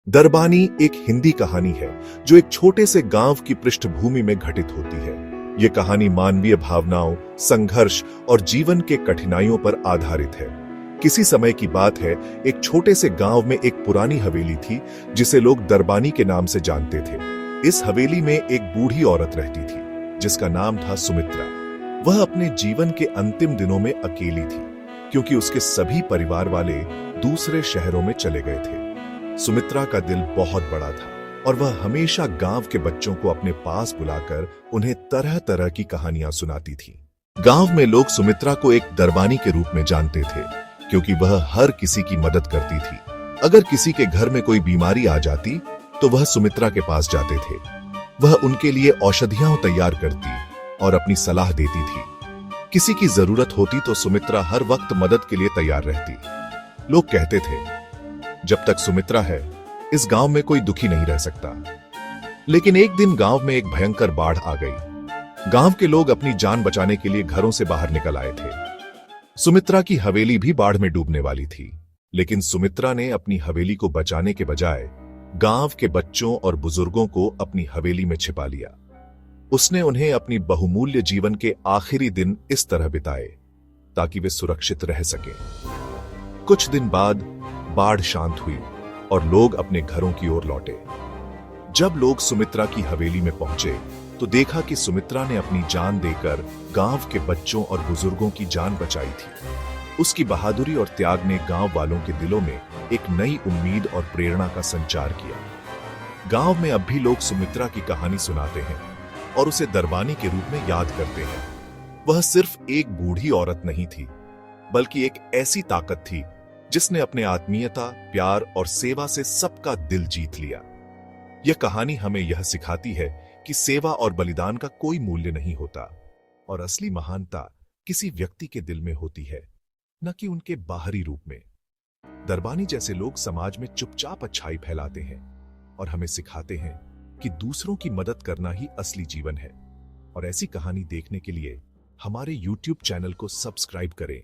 दरबानी एक हिंदी कहानी है जो एक छोटे से गांव की पृष्ठभूमि में घटित होती है। ये कहानी मानवीय भावनाओं, संघर्ष और जीवन के कठिनाइयों पर आधारित है। किसी समय की बात है, एक छोटे से गांव में एक पुरानी हवेली थी जिसे लोग दरबानी के नाम से जानते थे। इस हवेली में एक बूढ़ी औरत रहती थी जिसका नाम था सुमित्रा। वह अपने जीवन के अंतिम दिनों में अकेली थी क्योंकि उसके सभी परिवार वाले दूसरे शहरों में चले गए थे। सुमित्रा का दिल बहुत बड़ा था और वह हमेशा गांव के बच्चों को अपने पास बुलाकर उन्हें तरह तरह की कहानियां सुनाती थी। गांव में लोग सुमित्रा को एक दरबानी के रूप में जानते थे क्योंकि वह हर किसी की मदद करती थी। अगर किसी के घर में कोई बीमारी आ जाती तो वह सुमित्रा के पास जाते थे। वह उनके लिए औषधियां तैयार करती और अपनी सलाह देती थी। किसी की जरूरत होती तो सुमित्रा हर वक्त मदद के लिए तैयार रहती। लोग कहते थे, जब तक सुमित्रा है इस गांव में कोई दुखी नहीं रह सकता। लेकिन एक दिन गांव में एक भयंकर बाढ़ आ गई। गांव के लोग अपनी जान बचाने के लिए घरों से बाहर निकल आए थे। सुमित्रा की हवेली भी बाढ़ में डूबने वाली थी, लेकिन सुमित्रा ने अपनी हवेली को बचाने के बजाय गांव के बच्चों और बुजुर्गों को अपनी हवेली में छिपा लिया। उसने उन्हें अपनी बहुमूल्य जीवन के आखिरी दिन इस तरह बिताए ताकि वे सुरक्षित रह सके। कुछ दिन बाद बाढ़ शांत हुई और लोग अपने घरों की ओर लौटे। जब लोग सुमित्रा की हवेली में पहुंचे तो देखा कि सुमित्रा ने अपनी जान देकर गांव के बच्चों और बुजुर्गों की जान बचाई थी। उसकी बहादुरी और त्याग ने गांव वालों के दिलों में एक नई उम्मीद और प्रेरणा का संचार किया। गांव में अब भी लोग सुमित्रा की कहानी सुनाते हैं और उसे दरबानी के रूप में याद करते हैं। वह सिर्फ एक बूढ़ी औरत नहीं थी, बल्कि एक ऐसी ताकत थी जिसने अपने आत्मीयता, प्यार और सेवा से सबका दिल जीत लिया। यह कहानी हमें यह सिखाती है कि सेवा और बलिदान का कोई मूल्य नहीं होता और असली महानता किसी व्यक्ति के दिल में होती है, न कि उनके बाहरी रूप में। दरबानी जैसे लोग समाज में चुपचाप अच्छाई फैलाते हैं और हमें सिखाते हैं कि दूसरों की मदद करना ही असली जीवन है। और ऐसी कहानी देखने के लिए हमारे YouTube चैनल को सब्सक्राइब करें।